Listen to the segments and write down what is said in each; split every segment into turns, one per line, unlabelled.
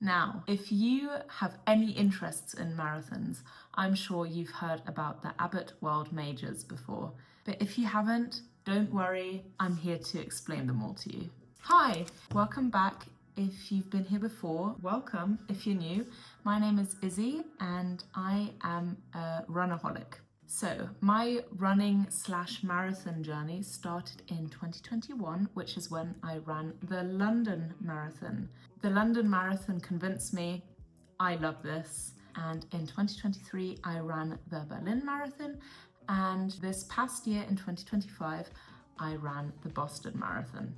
Now, if you have any interests in marathons, I'm sure you've heard about the Abbott World Majors before. But if you haven't, don't worry, I'm here to explain them all to you. Hi, welcome back. If you've been here before, welcome. If you're new, my name is Izzy and I am a runaholic. So my running/marathon journey started in 2021, which is when I ran the London Marathon. The London Marathon convinced me I love this, and in 2023 I ran the Berlin Marathon, and this past year in 2025 I ran the Boston Marathon.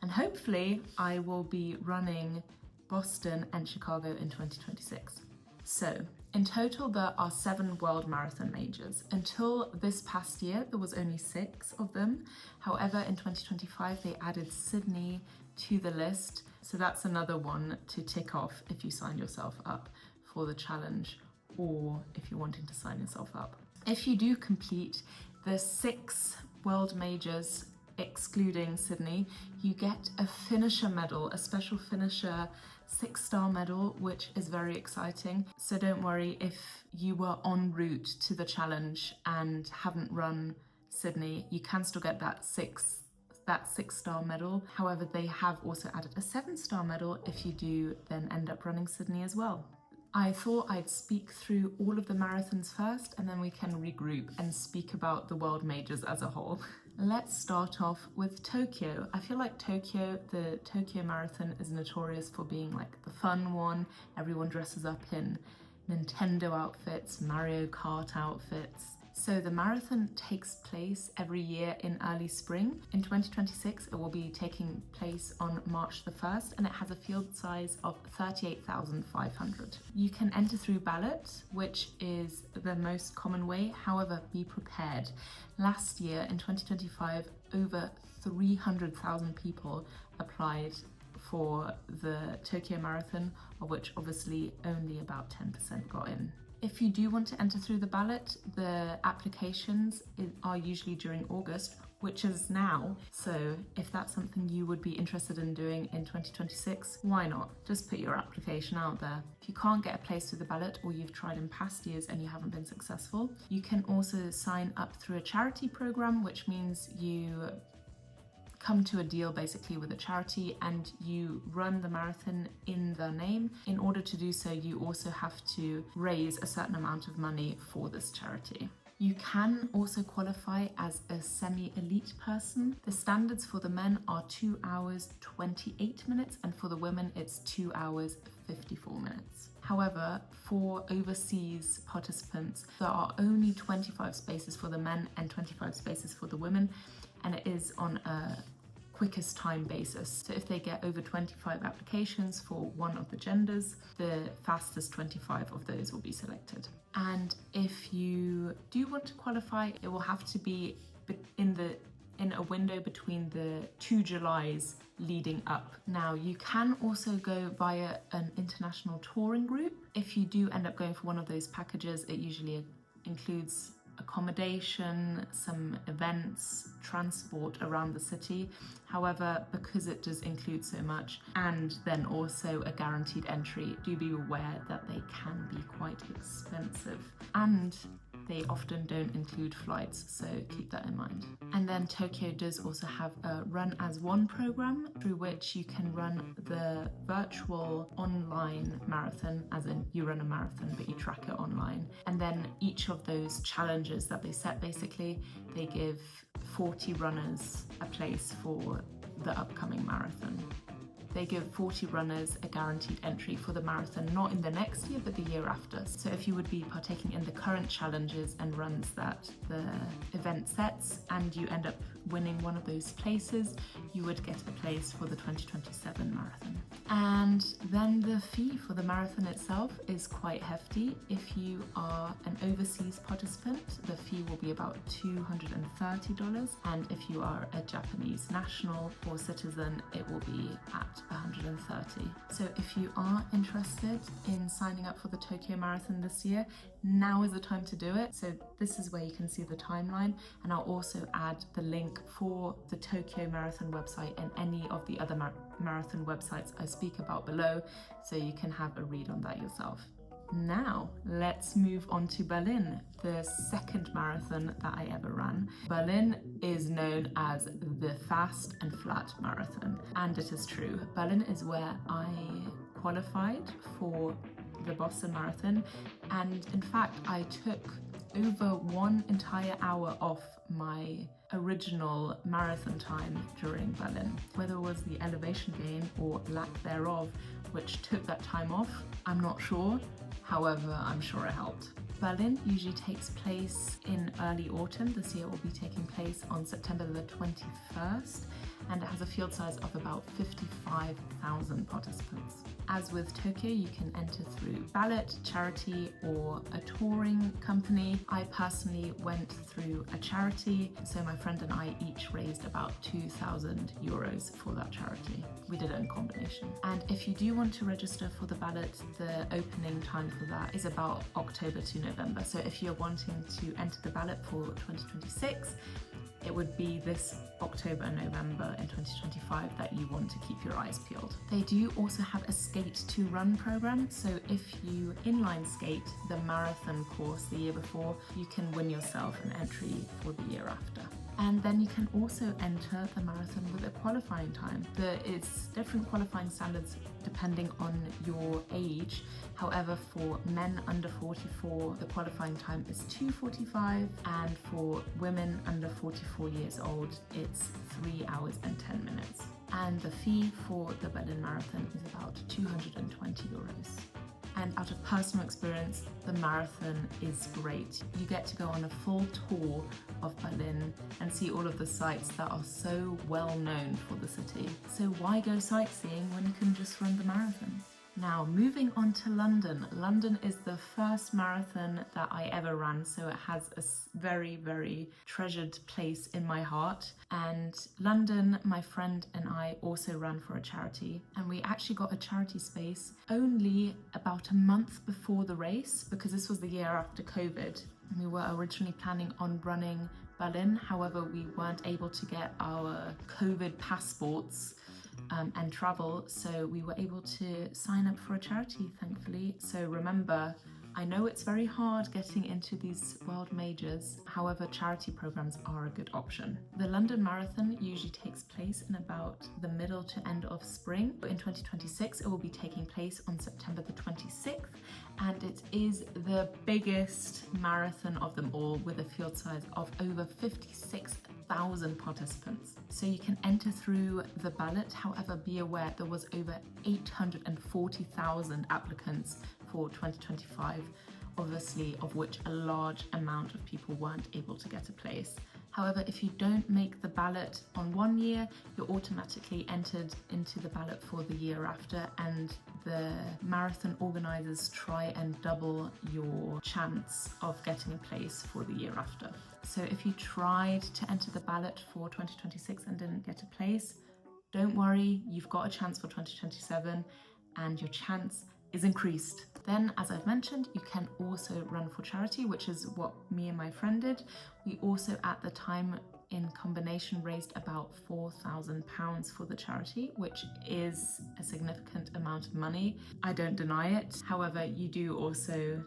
And hopefully I will be running Boston and Chicago in 2026. So in total there are 7 world marathon majors. Until this past year there was only 6 of them. However, in 2025 they added Sydney to the list. So that's another one to tick off if you sign yourself up for the challenge or if you're wanting to sign yourself up. If you do complete the 6 world majors, excluding Sydney, you get a finisher medal, a special finisher 6-star medal, which is very exciting. So don't worry if you were en route to the challenge and haven't run Sydney, you can still get that 6-star medal. However, they have also added a 7-star medal if you do then end up running Sydney as well. I thought I'd speak through all of the marathons first and then we can regroup and speak about the world majors as a whole. Let's start off with Tokyo. I feel like the Tokyo Marathon is notorious for being like the fun one. Everyone dresses up in Nintendo outfits, Mario Kart outfits. So the marathon takes place every year in early spring. In 2026, it will be taking place on March the 1st and it has a field size of 38,500. You can enter through ballot, which is the most common way. However, be prepared. Last year in 2025, over 300,000 people applied for the Tokyo Marathon, of which obviously only about 10% got in. If you do want to enter through the ballot, the applications are usually during August, which is now. So if that's something you would be interested in doing in 2026, why not? Just put your application out there. If you can't get a place through the ballot or you've tried in past years and you haven't been successful, you can also sign up through a charity program, which means you come to a deal basically with a charity and you run the marathon in their name. In order to do so, you also have to raise a certain amount of money for this charity. You can also qualify as a semi-elite person. The standards for the men are 2 hours 28 minutes and for the women it's 2 hours 54 minutes. However, for overseas participants, there are only 25 spaces for the men and 25 spaces for the women, and it is on a quickest time basis. So if they get over 25 applications for one of the genders, the fastest 25 of those will be selected. And if you do want to qualify, it will have to be in a window between the 2 Julys leading up. Now, you can also go via an international touring group. If you do end up going for one of those packages, it usually includes accommodation, some events, transport around the city. However, because it does include so much and then also a guaranteed entry, do be aware that they can be quite expensive and they often don't include flights, so keep that in mind. And then Tokyo does also have a Run as One program through which you can run the virtual online marathon, as in you run a marathon but you track it online. And then each of those challenges that they set, basically, they give 40 runners a place for the upcoming marathon. They give 40 runners a guaranteed entry for the marathon, not in the next year, but the year after. So if you would be partaking in the current challenges and runs that the event sets and you end up winning one of those places, you would get a place for the 2027 marathon. And then the fee for the marathon itself is quite hefty. If you are an overseas participant, the fee will be about $230. And if you are a Japanese national or citizen, it will be at $130. So if you are interested in signing up for the Tokyo Marathon this year, now is the time to do it. So this is where you can see the timeline, and I'll also add the link for the Tokyo Marathon website and any of the other marathon websites I speak about below, so you can have a read on that yourself. Now, let's move on to Berlin, the second marathon that I ever ran. Berlin is known as the fast and flat marathon, and it is true. Berlin is where I qualified for the Boston Marathon, and in fact, I took over 1 entire hour off my original marathon time during Berlin. Whether it was the elevation gain or lack thereof, which took that time off, I'm not sure. However, I'm sure it helped. Berlin usually takes place in early autumn. This year it will be taking place on September the 21st, and it has a field size of about 55,000 participants. As with Tokyo, you can enter through ballot, charity, or a touring company. I personally went through a charity, so my friend and I each raised about 2,000 euros for that charity. We did it in combination. And if you do want to register for the ballot, the opening time for that is about October to November. So if you're wanting to enter the ballot for 2026, it would be this October and November in 2025 that you want to keep your eyes peeled. They do also have a skate to run program, so if you inline skate the marathon course the year before, you can win yourself an entry for the year after. And then you can also enter the marathon with a qualifying time. It's different qualifying standards depending on your age. However, for men under 44, the qualifying time is 2:45, and for women under 44 years old, it's 3 hours and 10 minutes. And the fee for the Berlin Marathon is about 220 euros. And out of personal experience, the marathon is great. You get to go on a full tour of Berlin and see all of the sites that are so well known for the city. So why go sightseeing when you can just run the marathon? Now, moving on to London. London is the first marathon that I ever ran, so it has a very, very treasured place in my heart. And London, my friend and I also ran for a charity, and we actually got a charity space only about a month before the race, because this was the year after COVID. We were originally planning on running Berlin, however, we weren't able to get our COVID passports and travel, so we were able to sign up for a charity, thankfully. So remember, I know it's very hard getting into these world majors, however, charity programs are a good option. The London Marathon usually takes place in about the middle to end of spring. In 2026, it will be taking place on September the 26th, and it is the biggest marathon of them all, with a field size of over 56,000 participants. So you can enter through the ballot, however, be aware there was over 840,000 applicants for 2025, obviously of which a large amount of people weren't able to get a place. However, if you don't make the ballot on one year, you're automatically entered into the ballot for the year after, and the marathon organisers try and double your chance of getting a place for the year after. So if you tried to enter the ballot for 2026 and didn't get a place, don't worry, you've got a chance for 2027 and your chance is increased. Then, as I've mentioned, you can also run for charity, which is what me and my friend did. We also at the time in combination raised about £4,000 for the charity, which is a significant amount of money. I don't deny it. However, you do also,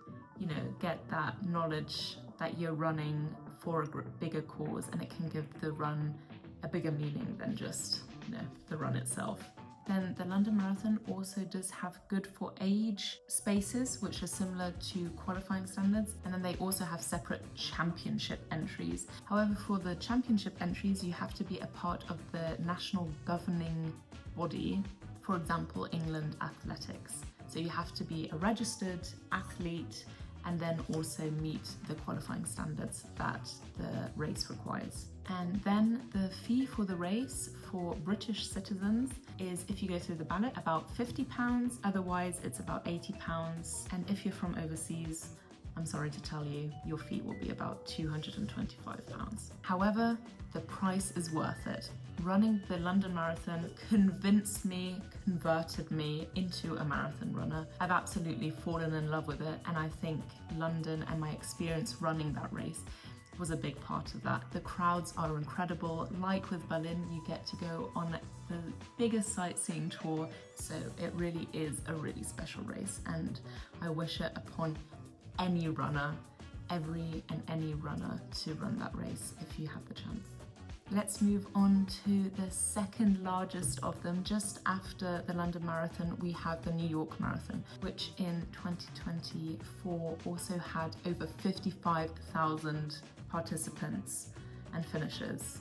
get that knowledge that you're running for a bigger cause, and it can give the run a bigger meaning than just, the run itself. Then the London Marathon also does have good for age spaces, which are similar to qualifying standards. And then they also have separate championship entries. However, for the championship entries, you have to be a part of the national governing body, for example, England Athletics. So you have to be a registered athlete and then also meet the qualifying standards that the race requires. And then the fee for the race for British citizens is, if you go through the ballot, about £50. Otherwise, it's about £80. And if you're from overseas, I'm sorry to tell you, your fee will be about £225. However, the price is worth it. Running the London Marathon converted me into a marathon runner. I've absolutely fallen in love with it, and I think London and my experience running that race was a big part of that. The crowds are incredible. Like with Berlin, you get to go on the biggest sightseeing tour, so it really is a really special race, and I wish it upon any runner, any runner, to run that race if you have the chance. Let's move on to the second largest of them. Just after the London Marathon, we have the New York Marathon, which in 2024 also had over 55,000 participants and finishers.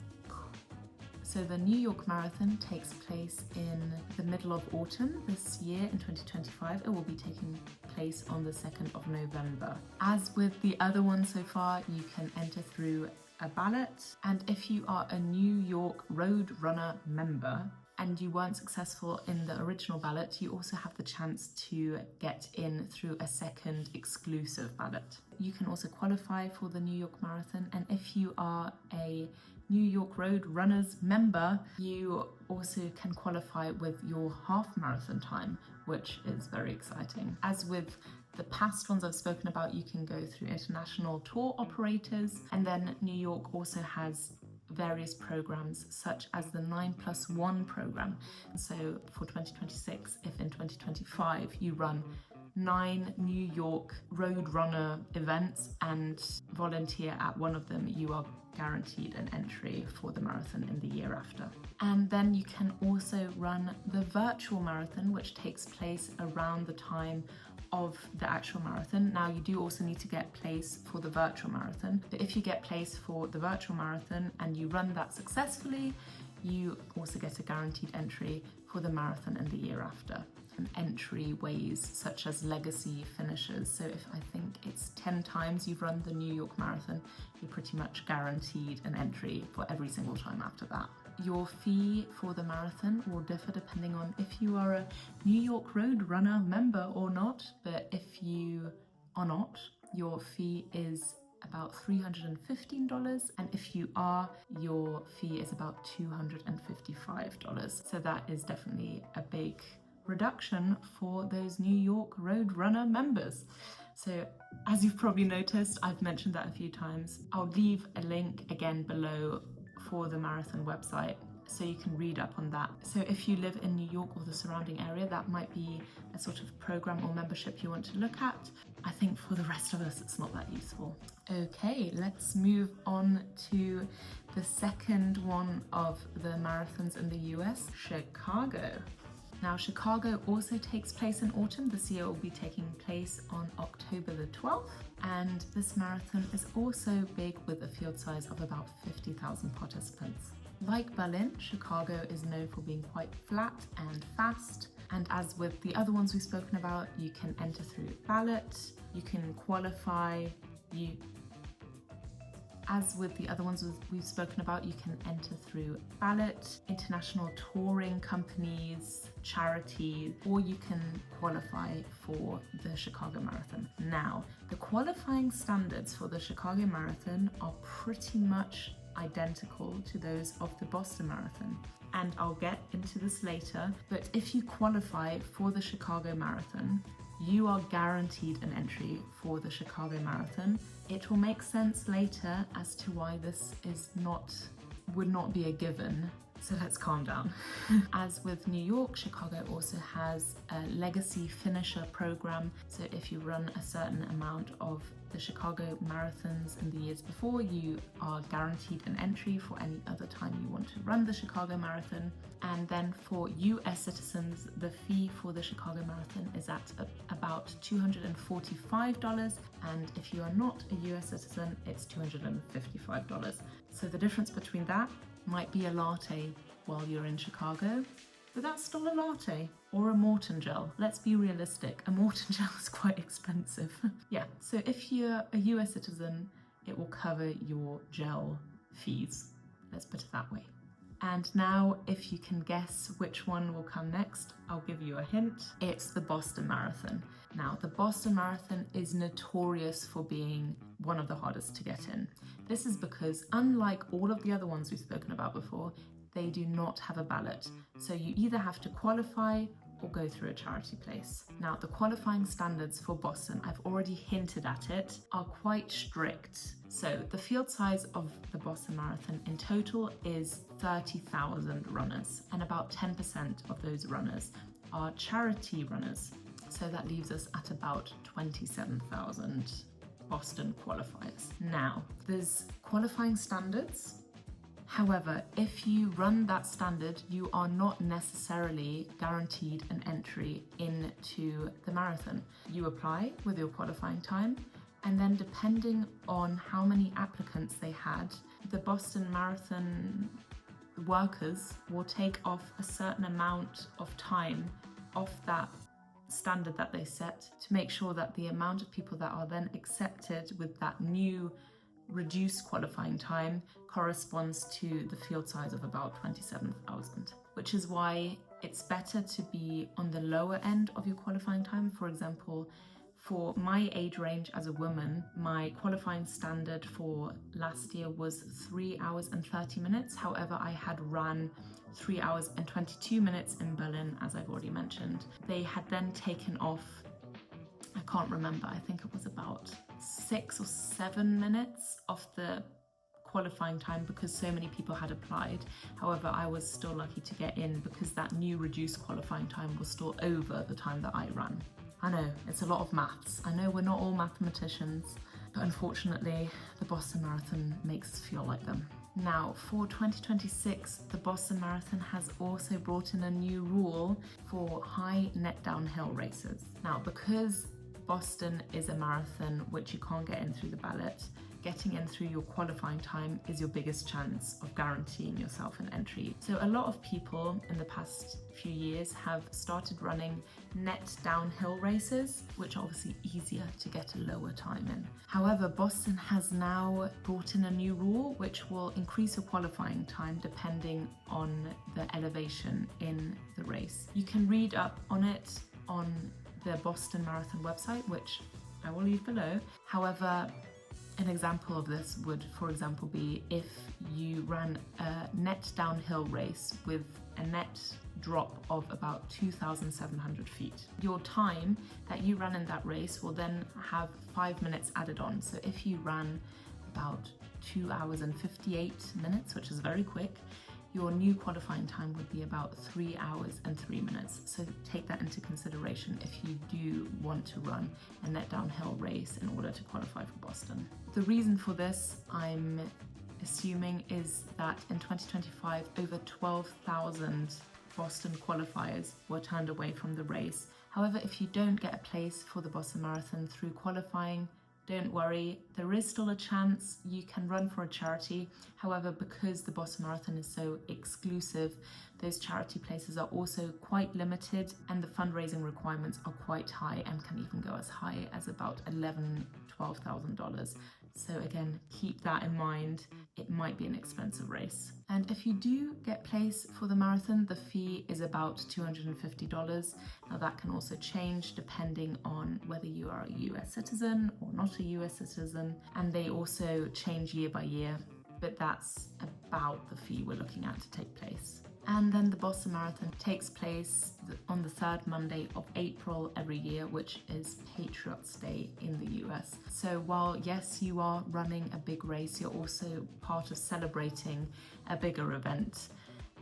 So the New York Marathon takes place in the middle of autumn this year in 2025. It will be taking place on the 2nd of November. As with the other ones so far, you can enter through a ballot, and if you are a New York Road Runner member and you weren't successful in the original ballot, you also have the chance to get in through a second exclusive ballot. You can also qualify for the New York Marathon, and if you are a New York Road Runners member, you also can qualify with your half marathon time, which is very exciting. As with the past ones I've spoken about, you can go through international tour operators, and then New York also has various programs such as the 9+1 program. So for 2026, if in 2025 you run 9 New York Road Runner events and volunteer at one of them, you are guaranteed an entry for the marathon in the year after. And then you can also run the virtual marathon, which takes place around the time of the actual marathon. Now, you do also need to get place for the virtual marathon, but if you get place for the virtual marathon and you run that successfully, you also get a guaranteed entry for the marathon in the year after. And entry ways such as legacy finishes. So if I think it's 10 times you've run the New York Marathon, you're pretty much guaranteed an entry for every single time after that. Your fee for the marathon will differ depending on if you are a New York Road Runner member or not, but if you are not, your fee is about $315, and if you are, your fee is about $255. So that is definitely a big reduction for those New York Road Runner members. So as you've probably noticed, I've mentioned that a few times. I'll leave a link again below for the marathon website so you can read up on that. So if you live in New York or the surrounding area, that might be a sort of program or membership you want to look at. I think for the rest of us, it's not that useful. Okay, let's move on to the second one of the marathons in the US, Chicago. Now, Chicago also takes place in autumn. This year it will be taking place on October the 12th. And this marathon is also big with a field size of about 50,000 participants. Like Berlin, Chicago is known for being quite flat and fast. And as with the other ones we've spoken about, you can enter through ballot, you can qualify, As with the other ones we've spoken about, you can enter through ballot, international touring companies, charities, or you can qualify for the Chicago Marathon. Now, the qualifying standards for the Chicago Marathon are pretty much identical to those of the Boston Marathon, and I'll get into this later, but if you qualify for the Chicago Marathon, you are guaranteed an entry for the Chicago Marathon. It will make sense later as to why this would not be a given, so let's calm down. As with New York, Chicago also has a legacy finisher program, so if you run a certain amount of the Chicago marathons in the years before, you are guaranteed an entry for any other time you want to run the Chicago Marathon. And then for US citizens, the fee for the Chicago Marathon is at about $245, and if you are not a US citizen, it's $255. So the difference between that might be a latte while you're in Chicago, but that's still a latte. Or a Morton gel. Let's be realistic, a Morton gel is quite expensive. Yeah, so if you're a US citizen, it will cover your gel fees. Let's put it that way. And now, if you can guess which one will come next, I'll give you a hint. It's the Boston Marathon. Now, the Boston Marathon is notorious for being one of the hardest to get in. This is because, unlike all of the other ones we've spoken about before, they do not have a ballot. So you either have to qualify or go through a charity place. Now, the qualifying standards for Boston, I've already hinted at it, are quite strict. So the field size of the Boston Marathon in total is 30,000 runners, and about 10% of those runners are charity runners. So that leaves us at about 27,000 Boston qualifiers. Now, there's qualifying standards. However, if you run that standard, you are not necessarily guaranteed an entry into the marathon. You apply with your qualifying time, and then depending on how many applicants they had, the Boston Marathon workers will take off a certain amount of time off that standard that they set to make sure that the amount of people that are then accepted with that new reduced qualifying time corresponds to the field size of about 27,000, which is why it's better to be on the lower end of your qualifying time. For example, for my age range as a woman, my qualifying standard for last year was 3 hours and 30 minutes. However, I had run 3 hours and 22 minutes in Berlin, as I've already mentioned. They had then taken off, I can't remember, I think it was about 6 or 7 minutes of the qualifying time because so many people had applied. However, I was still lucky to get in because that new reduced qualifying time was still over the time that I ran. I know, it's a lot of maths. I know we're not all mathematicians, but unfortunately, the Boston Marathon makes us feel like them. Now, for 2026, the Boston Marathon has also brought in a new rule for high net downhill races. Now, because Boston is a marathon which you can't get in through the ballot, getting in through your qualifying time is your biggest chance of guaranteeing yourself an entry. So a lot of people in the past few years have started running net downhill races, which are obviously easier to get a lower time in. However, Boston has now brought in a new rule which will increase your qualifying time depending on the elevation in the race. You can read up on it on the Boston Marathon website, which I will leave below. However, an example of this would, for example, be if you ran a net downhill race with a net drop of about 2,700 feet. Your time that you ran in that race will then have 5 minutes added on. So if you ran about 2 hours and 58 minutes, which is very quick, your new qualifying time would be about 3 hours and 3 minutes. So take that into consideration if you do want to run a net downhill race in order to qualify for Boston. The reason for this, I'm assuming, is that in 2025, over 12,000 Boston qualifiers were turned away from the race. However, if you don't get a place for the Boston Marathon through qualifying, don't worry, there is still a chance you can run for a charity. However, because the Boston Marathon is so exclusive, those charity places are also quite limited and the fundraising requirements are quite high and can even go as high as about $12,000. So again, keep that in mind. It might be an expensive race. And if you do get place for the marathon, the fee is about $250. Now that can also change depending on whether you are a US citizen or not a US citizen. And they also change year by year, but that's about the fee we're looking at to take place. And then the Boston Marathon takes place on the third Monday of April every year, which is Patriots Day in the US. So while yes, you are running a big race, you're also part of celebrating a bigger event.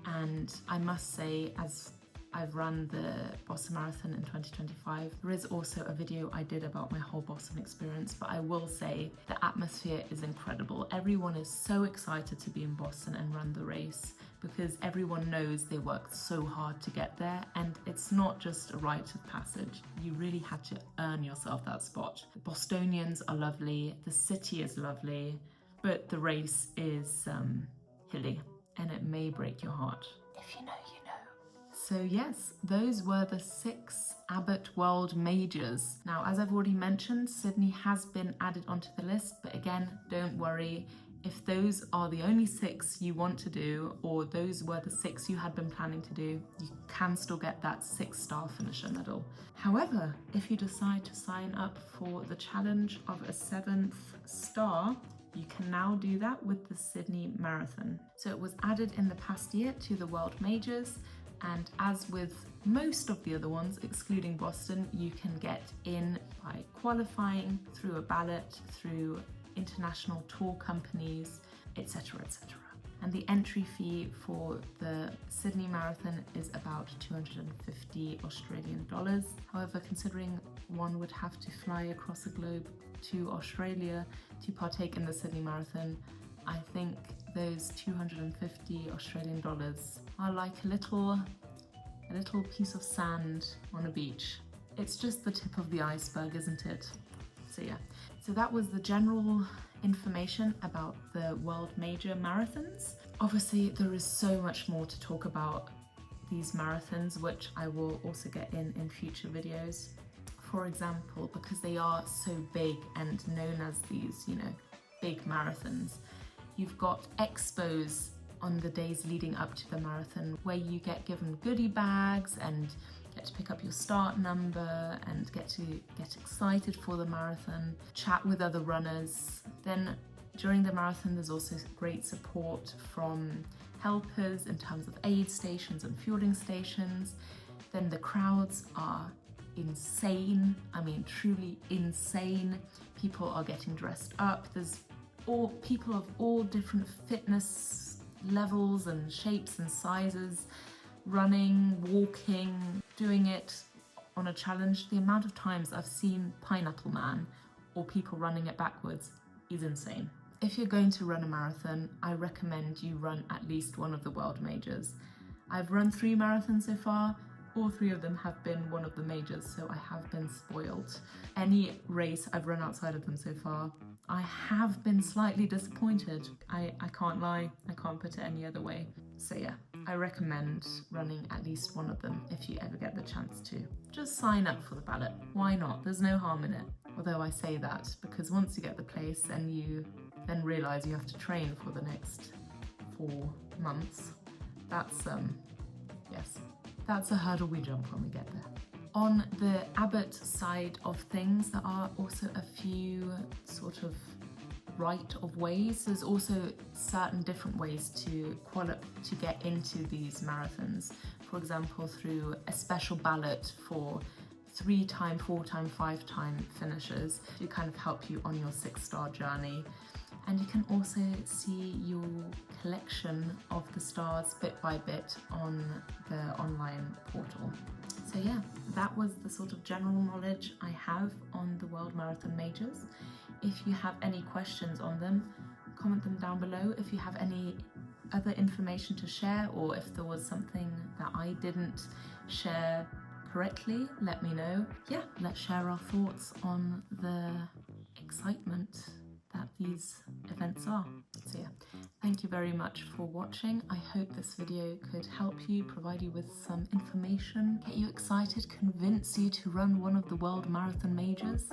And I must say, as I've run the Boston Marathon in 2025, there is also a video I did about my whole Boston experience, but I will say the atmosphere is incredible. Everyone is so excited to be in Boston and run the race, because everyone knows they worked so hard to get there, and it's not just a rite of passage. You really had to earn yourself that spot. The Bostonians are lovely, the city is lovely, but the race is hilly, and it may break your heart. If you know, you know. So yes, those were the 6 Abbott World Majors. Now, as I've already mentioned, Sydney has been added onto the list, but again, don't worry. If those are the only 6 you want to do, or those were the 6 you had been planning to do, you can still get that 6-star finisher medal. However, if you decide to sign up for the challenge of a 7th star, you can now do that with the Sydney Marathon. So it was added in the past year to the World Majors, and as with most of the other ones, excluding Boston, you can get in by qualifying through a ballot, through international tour companies, etc., etc. And the entry fee for the Sydney Marathon is about 250 Australian dollars. However, considering one would have to fly across the globe to Australia to partake in the Sydney Marathon, I think those 250 Australian dollars are like a little piece of sand on a beach. It's just the tip of the iceberg, isn't it? So yeah, so that was the general information about the World Major Marathons. Obviously, there is so much more to talk about these marathons, which I will also get in future videos. For example, because they are so big and known as these, big marathons, you've got expos on the days leading up to the marathon where you get given goodie bags and get to pick up your start number and get to get excited for the marathon, chat with other runners. Then during the marathon, there's also great support from helpers in terms of aid stations and fueling stations. Then the crowds are insane. I mean, truly insane. People are getting dressed up. There's people of all different fitness levels and shapes and sizes, running, walking, doing it on a challenge. The amount of times I've seen Pineapple Man or people running it backwards is insane. If you're going to run a marathon, I recommend you run at least one of the World Majors. I've run 3 marathons so far. All 3 of them have been one of the majors, so I have been spoiled. Any race I've run outside of them so far, I have been slightly disappointed. I can't lie, I can't put it any other way. So yeah, I recommend running at least one of them if you ever get the chance to. Just sign up for the ballot. Why not? There's no harm in it. Although I say that because once you get the place and you then realise you have to train for the next 4 months, that's a hurdle we jump when we get there. On the abbott side of things, there are also a few sort of right of ways. There's also certain different ways to get into these marathons. For example, through a special ballot for 3-time, 4-time, 5-time finishers to kind of help you on your 6-star journey. And you can also see your collection of the stars bit by bit on the online portal. So yeah, that was the sort of general knowledge I have on the World Marathon Majors. If you have any questions on them, comment them down below. If you have any other information to share, or if there was something that I didn't share correctly, let me know. Yeah, let's share our thoughts on the excitement that these events are. So yeah, thank you very much for watching. I hope this video could help you, provide you with some information, get you excited, convince you to run one of the World Marathon Majors.